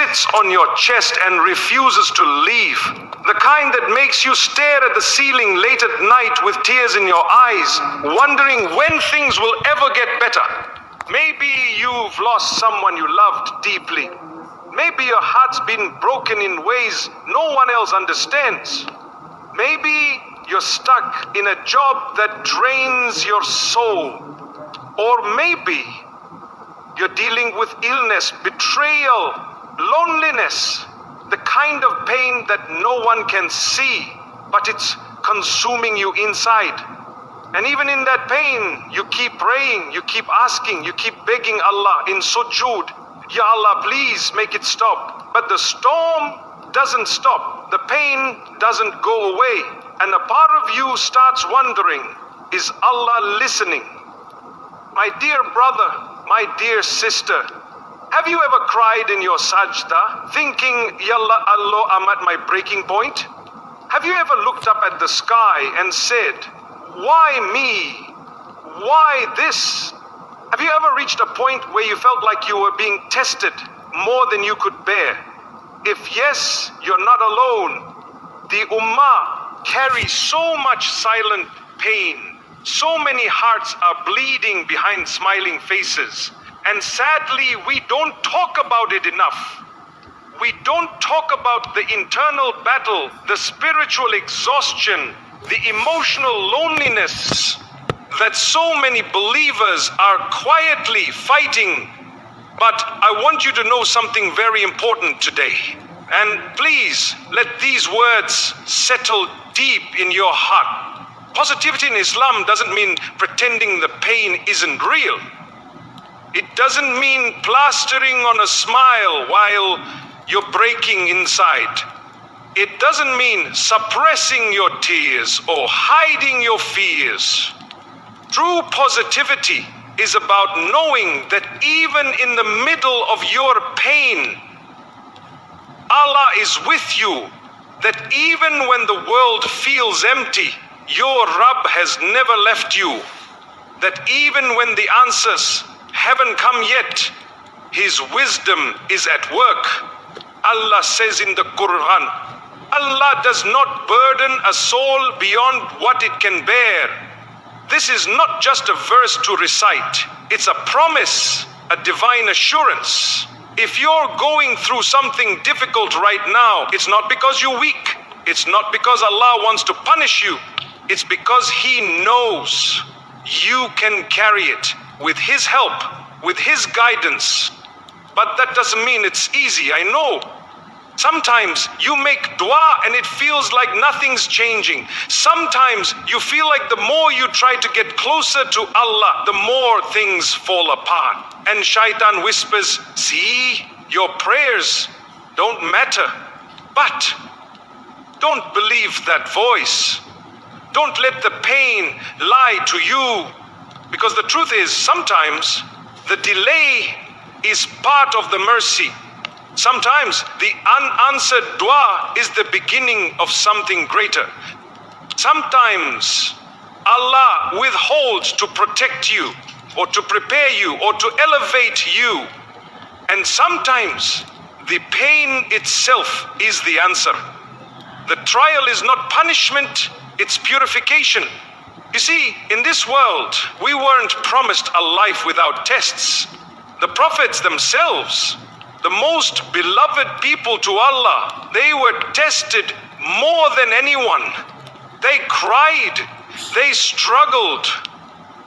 sits on your chest and refuses to leave. The kind that makes you stare at the ceiling late at night with tears in your eyes, wondering when things will ever get better. Maybe you've lost someone you loved deeply. Maybe your heart's been broken in ways no one else understands. Maybe you're stuck in a job that drains your soul. Or maybe you're dealing with illness, betrayal, loneliness, the kind of pain that no one can see, but it's consuming you inside. And even in that pain, you keep praying, you keep asking, you keep begging Allah in sujood, Ya Allah, please make it stop. But the storm doesn't stop. The pain doesn't go away. And a part of you starts wondering, is Allah listening? My dear brother, my dear sister, have you ever cried in your sajda, thinking, Yalla Allah, I'm at my breaking point? Have you ever looked up at the sky and said, why me? Why this? Have you ever reached a point where you felt like you were being tested more than you could bear? If yes, you're not alone. The Ummah carries so much silent pain. So many hearts are bleeding behind smiling faces. And sadly, we don't talk about it enough. We don't talk about the internal battle, the spiritual exhaustion, the emotional loneliness that so many believers are quietly fighting. But I want you to know something very important today. And please let these words settle deep in your heart. Positivity in Islam doesn't mean pretending the pain isn't real. It doesn't mean plastering on a smile while you're breaking inside. It doesn't mean suppressing your tears or hiding your fears. True positivity is about knowing that even in the middle of your pain, Allah is with you. That even when the world feels empty, your Rabb has never left you. That even when the answers haven't come yet, His wisdom is at work. Allah says in the Quran, Allah does not burden a soul beyond what it can bear. This is not just a verse to recite. It's a promise, a divine assurance. If you're going through something difficult right now, it's not because you're weak. It's not because Allah wants to punish you. It's because He knows you can carry it with His help, with His guidance. But that doesn't mean it's easy, I know. Sometimes you make dua and it feels like nothing's changing. Sometimes you feel like the more you try to get closer to Allah, the more things fall apart. And shaitan whispers, see, your prayers don't matter. But don't believe that voice. Don't let the pain lie to you. Because the truth is, sometimes the delay is part of the mercy. Sometimes the unanswered dua is the beginning of something greater. Sometimes Allah withholds to protect you or to prepare you or to elevate you. And sometimes the pain itself is the answer. The trial is not punishment, it's purification. You see, in this world, we weren't promised a life without tests. The prophets themselves, the most beloved people to Allah, they were tested more than anyone. They cried, they struggled,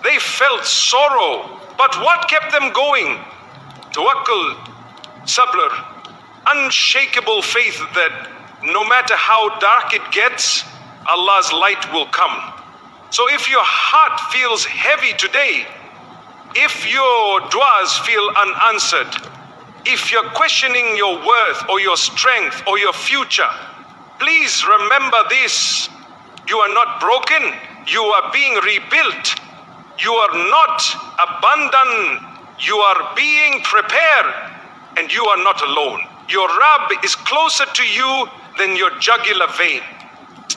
they felt sorrow. But what kept them going? Tawakkul, sabr, unshakable faith that no matter how dark it gets, Allah's light will come. So if your heart feels heavy today, if your duas feel unanswered, if you're questioning your worth or your strength or your future, please remember this. You are not broken. You are being rebuilt. You are not abandoned. You are being prepared. And you are not alone. Your Rabb is closer to you than your jugular vein.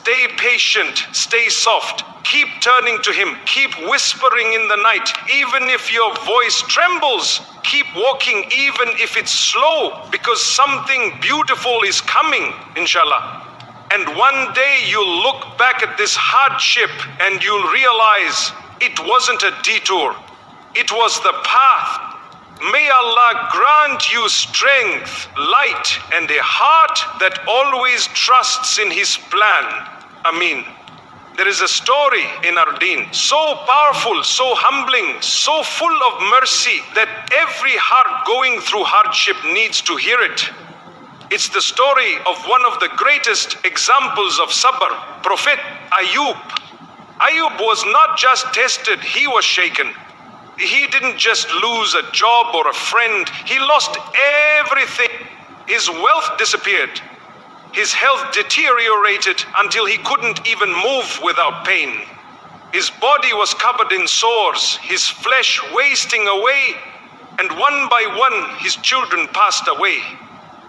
Stay patient, stay soft. Keep turning to Him. Keep whispering in the night, even if your voice trembles. Keep walking, even if it's slow, because something beautiful is coming, inshallah. And one day you'll look back at this hardship and you'll realize it wasn't a detour. It was the path. May Allah grant you strength, light, and a heart that always trusts in His plan. Ameen. There is a story in our deen, so powerful, so humbling, so full of mercy that every heart going through hardship needs to hear it. It's the story of one of the greatest examples of sabr, Prophet Ayub. Ayub was not just tested, he was shaken. He didn't just lose a job or a friend, he lost everything. His wealth disappeared. His health deteriorated until he couldn't even move without pain. His body was covered in sores, his flesh wasting away, and one by one his children passed away.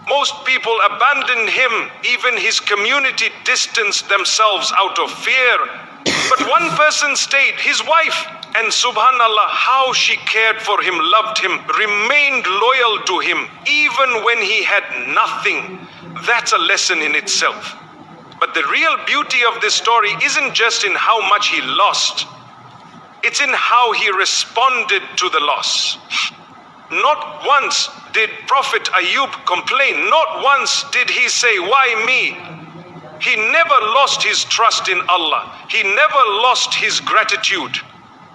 Most people abandoned him, even his community distanced themselves out of fear. But one person stayed, his wife, and subhanallah, how she cared for him, loved him, remained loyal to him, even when he had nothing. That's a lesson in itself. But the real beauty of this story isn't just in how much he lost. It's in how he responded to the loss. Not once did Prophet Ayub complain. Not once did he say, "Why me?" He never lost his trust in Allah. He never lost his gratitude.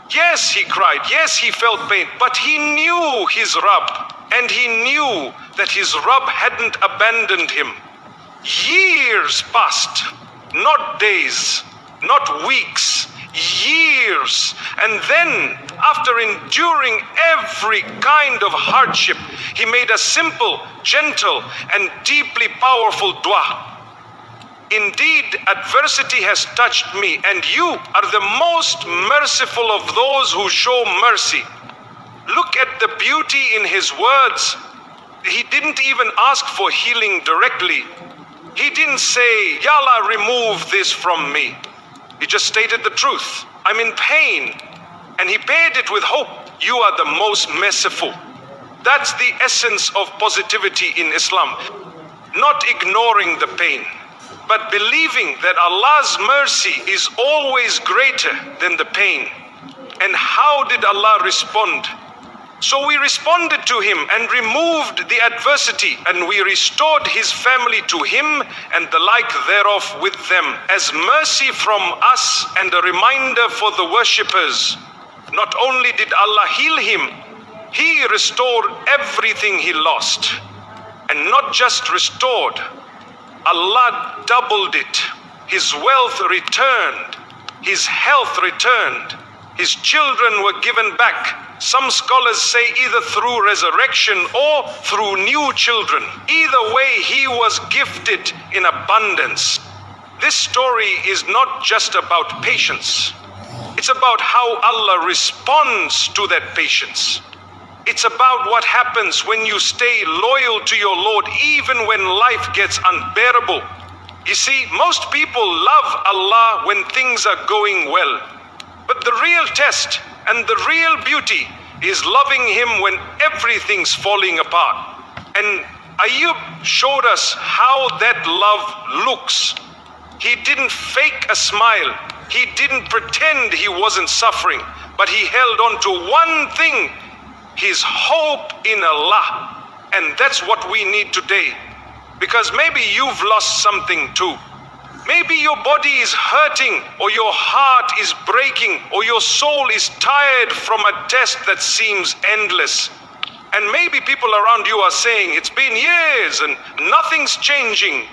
Yes, he cried. Yes, he felt pain. But he knew his Rabb. And he knew that his Rabb hadn't abandoned him. Years passed. Not days. Not weeks. Years. And then, after enduring every kind of hardship, he made a simple, gentle, and deeply powerful dua. Indeed, adversity has touched me, and you are the most merciful of those who show mercy. Look at the beauty in his words. He didn't even ask for healing directly. He didn't say, "Ya Allah, remove this from me." He just stated the truth. "I'm in pain." And he paired it with hope. You are the most merciful. That's the essence of positivity in Islam. Not ignoring the pain, but believing that Allah's mercy is always greater than the pain. And how did Allah respond? So we responded to him and removed the adversity, and we restored his family to him and the like thereof with them, as mercy from us and a reminder for the worshippers. Not only did Allah heal him, He restored everything he lost. And not just restored, Allah doubled it. His wealth returned, his health returned, his children were given back. Some scholars say either through resurrection or through new children. Either way, he was gifted in abundance. This story is not just about patience. It's about how Allah responds to that patience. It's about what happens when you stay loyal to your Lord even when life gets unbearable. You see, most people love Allah when things are going well. But the real test and the real beauty is loving Him when everything's falling apart. And Ayub showed us how that love looks. He didn't fake a smile. He didn't pretend he wasn't suffering. But he held on to one thing, his hope in Allah. And that's what we need today. Because maybe you've lost something too. Maybe your body is hurting, or your heart is breaking, or your soul is tired from a test that seems endless. And maybe people around you are saying, it's been years and nothing's changing.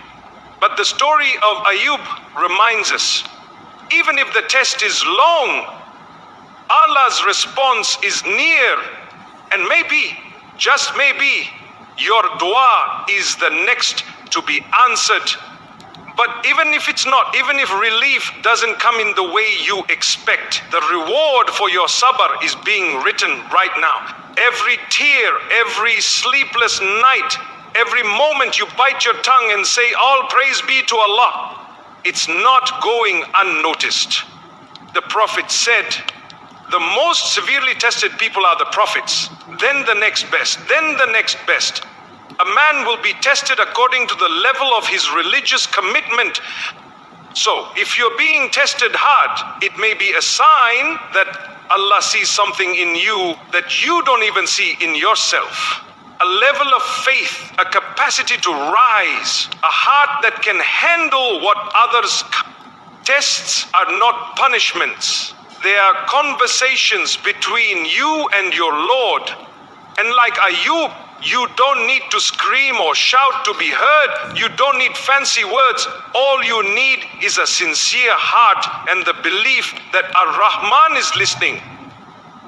But the story of Ayub reminds us, even if the test is long, Allah's response is near. And maybe, just maybe, your dua is the next to be answered. But even if it's not, even if relief doesn't come in the way you expect, the reward for your sabr is being written right now. Every tear, every sleepless night, every moment you bite your tongue and say, all praise be to Allah. It's not going unnoticed. The Prophet said, the most severely tested people are the prophets, then the next best, then the next best. A man will be tested according to the level of his religious commitment. So, if you're being tested hard, it may be a sign that Allah sees something in you that you don't even see in yourself. A level of faith, a capacity to rise, a heart that can handle what others. Tests are not punishments. They are conversations between you and your Lord. And like Ayub, you don't need to scream or shout to be heard. You don't need fancy words. All you need is a sincere heart and the belief that Ar-Rahman is listening.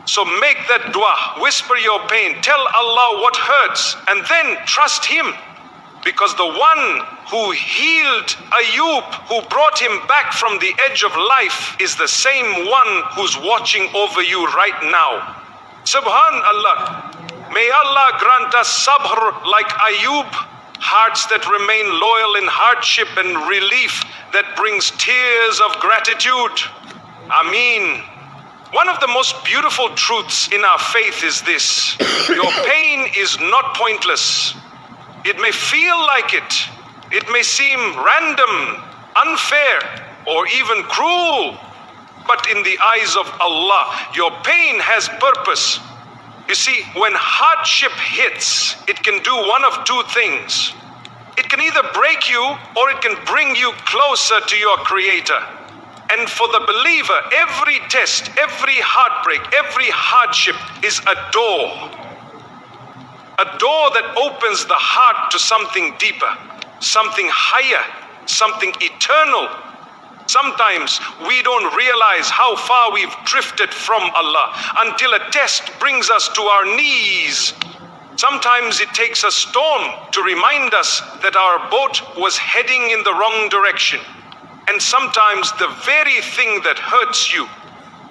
So make that dua, whisper your pain, tell Allah what hurts, and then trust Him. Because the one who healed Ayub, who brought him back from the edge of life, is the same one who's watching over you right now. Subhanallah. May Allah grant us sabr like Ayub, hearts that remain loyal in hardship and relief that brings tears of gratitude. Ameen. One of the most beautiful truths in our faith is this: your pain is not pointless. It may feel like it. It may seem random, unfair, or even cruel. But in the eyes of Allah, your pain has purpose. You see, when hardship hits, it can do one of two things. It can either break you or it can bring you closer to your Creator. And for the believer, every test, every heartbreak, every hardship is a door. A door that opens the heart to something deeper, something higher, something eternal. Sometimes we don't realize how far we've drifted from Allah until a test brings us to our knees. Sometimes it takes a storm to remind us that our boat was heading in the wrong direction. And sometimes the very thing that hurts you,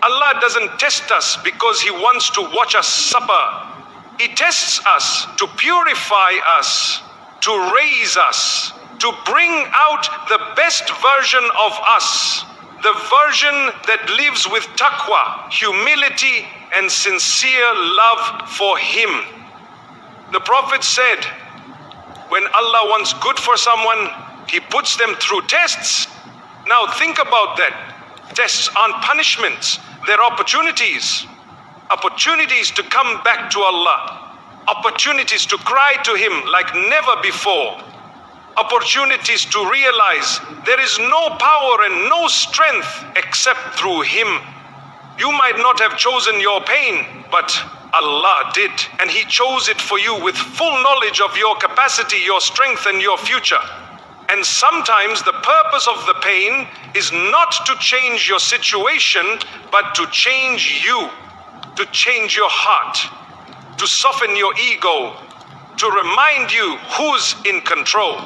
Allah doesn't test us because He wants to watch us suffer. He tests us to purify us, to raise us, to bring out the best version of us, the version that lives with taqwa, humility, and sincere love for Him. The Prophet said, when Allah wants good for someone, He puts them through tests. Now think about that. Tests aren't punishments, they're opportunities. Opportunities to come back to Allah. Opportunities to cry to Him like never before. Opportunities to realize there is no power and no strength except through Him. You might not have chosen your pain, but Allah did. And He chose it for you with full knowledge of your capacity, your strength, and your future. And sometimes the purpose of the pain is not to change your situation, but to change you, to change your heart, to soften your ego, to remind you who's in control.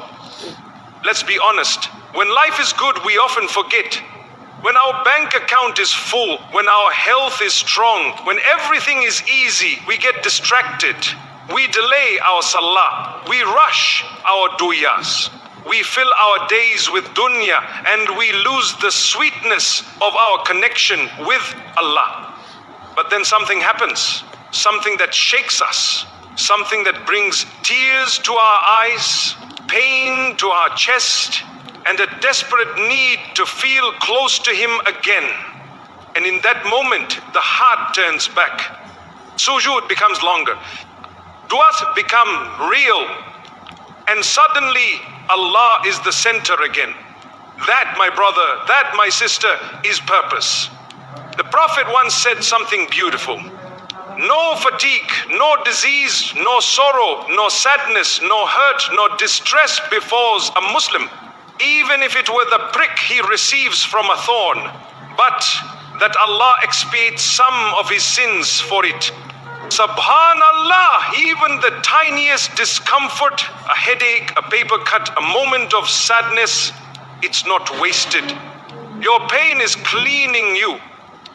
Let's be honest, when life is good, we often forget. When our bank account is full, when our health is strong, when everything is easy, we get distracted. We delay our salah, we rush our duyas. We fill our days with dunya and we lose the sweetness of our connection with Allah. But then something happens, something that shakes us, something that brings tears to our eyes, pain to our chest, and a desperate need to feel close to Him again. And in that moment, the heart turns back. Sujood becomes longer. Du'as become real. And suddenly, Allah is the center again. That, my brother, that, my sister, is purpose. The Prophet once said something beautiful. No fatigue, no disease, no sorrow, no sadness, no hurt, no distress befalls a Muslim, even if it were the prick he receives from a thorn, but that Allah expiates some of his sins for it. Subhanallah, even the tiniest discomfort, a headache, a paper cut, a moment of sadness, it's not wasted. Your pain is cleaning you,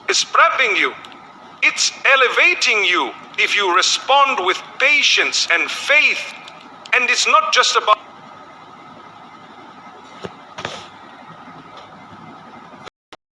it's prepping you, it's elevating you if you respond with patience and faith. And it's not just about